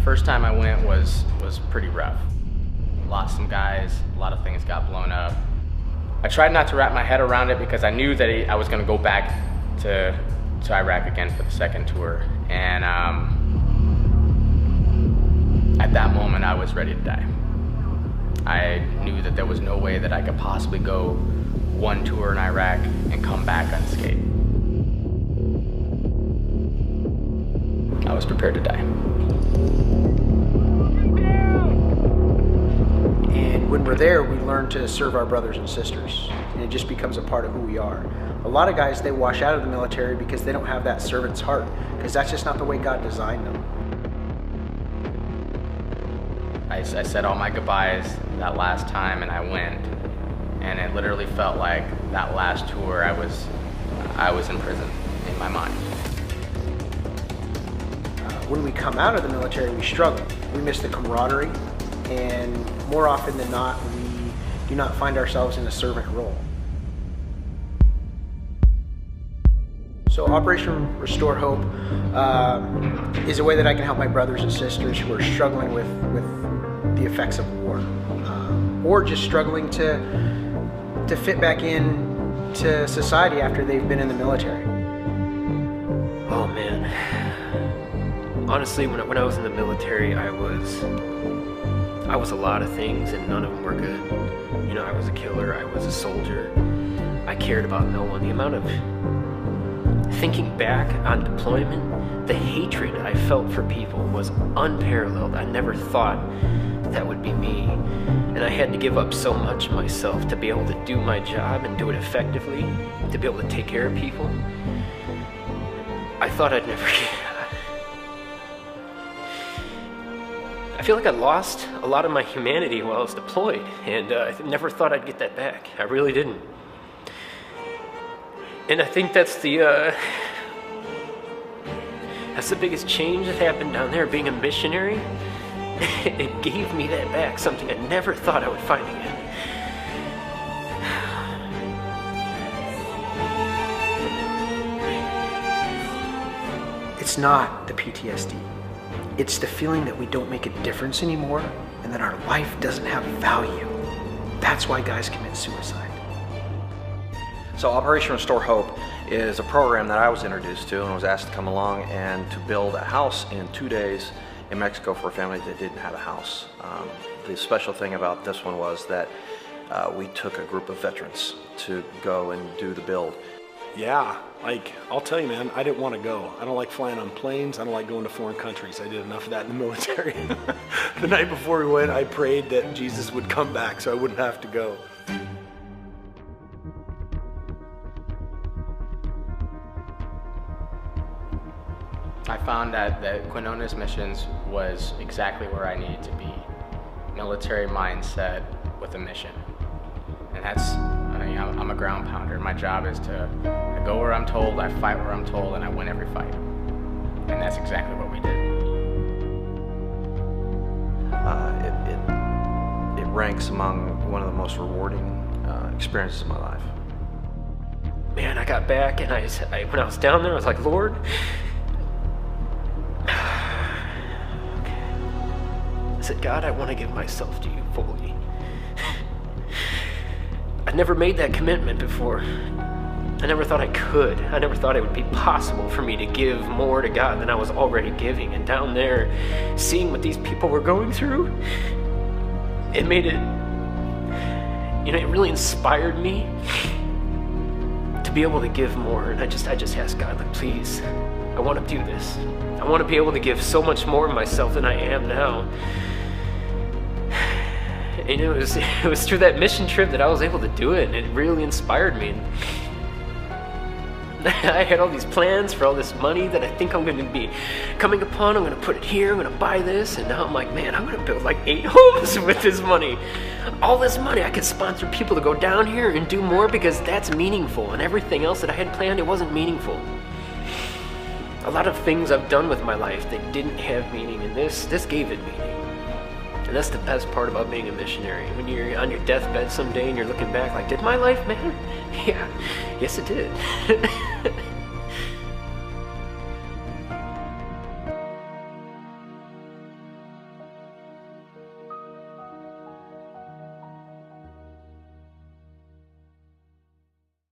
first time I went was pretty rough. Lost some guys, a lot of things got blown up. I tried not to wrap my head around it because I knew that I was going to go back to Iraq again for the second tour. And at that moment, I was ready to die. I knew that there was no way that I could possibly go one tour in Iraq and come back unscathed. I was prepared to die. And when we're there, we learn to serve our brothers and sisters, and it just becomes a part of who we are. A lot of guys, they wash out of the military because they don't have that servant's heart, because that's just not the way God designed them. I said all my goodbyes that last time and I went, and it literally felt like that last tour I was in prison in my mind. When we come out of the military, we struggle. We miss the camaraderie, and more often than not, we do not find ourselves in a servant role. So Operation Restore Hope is a way that I can help my brothers and sisters who are struggling with the effects of war, or just struggling to fit back in to society after they've been in the military. Oh man, honestly, when I was in the military, I was a lot of things, and none of them were good. You know, I was a killer, I was a soldier, I cared about no one. The amount of thinking back on deployment, the hatred I felt for people was unparalleled. I never thought that would be me. And I had to give up so much of myself to be able to do my job and do it effectively, to be able to take care of people. I thought I'd never I feel like I lost a lot of my humanity while I was deployed, and I never thought I'd get that back. I really didn't. And I think that's the biggest change that happened down there, being a missionary. It gave me that back, something I never thought I would find again. It's not the PTSD. It's the feeling that we don't make a difference anymore and that our life doesn't have value. That's why guys commit suicide. So Operation Restore Hope is a program that I was introduced to and was asked to come along and to build a house in 2 days in Mexico for a family that didn't have a house. The special thing about this one was that we took a group of veterans to go and do the build. Yeah, like, I'll tell you, man, I didn't want to go. I don't like flying on planes. I don't like going to foreign countries. I did enough of that in the military. The night before we went, I prayed that Jesus would come back so I wouldn't have to go. I found that QMissions was exactly where I needed to be. Military mindset with a mission. And that's, I'm a ground pounder. My job is I go where I'm told, I fight where I'm told, and I win every fight. And that's exactly what we did. It ranks among one of the most rewarding experiences of my life. Man, I got back, and when I was down there, I was like, Lord, I said, God, I want to give myself to you fully. I never made that commitment before. I never thought I could. I never thought it would be possible for me to give more to God than I was already giving. And down there, seeing what these people were going through, it made it, it really inspired me to be able to give more. And I just asked God, like, please, I want to do this. I want to be able to give so much more of myself than I am now. And it was through that mission trip that I was able to do it, and it really inspired me. I had all these plans for all this money that I think I'm going to be coming upon. I'm going to put it here, I'm going to buy this, and now I'm like, man, I'm going to build like 8 homes with this money. All this money, I could sponsor people to go down here and do more because that's meaningful, and everything else that I had planned, it wasn't meaningful. A lot of things I've done with my life that didn't have meaning, and this gave it meaning. And that's the best part about being a missionary. When you're on your deathbed someday and you're looking back like, did my life matter? Yeah, yes it did.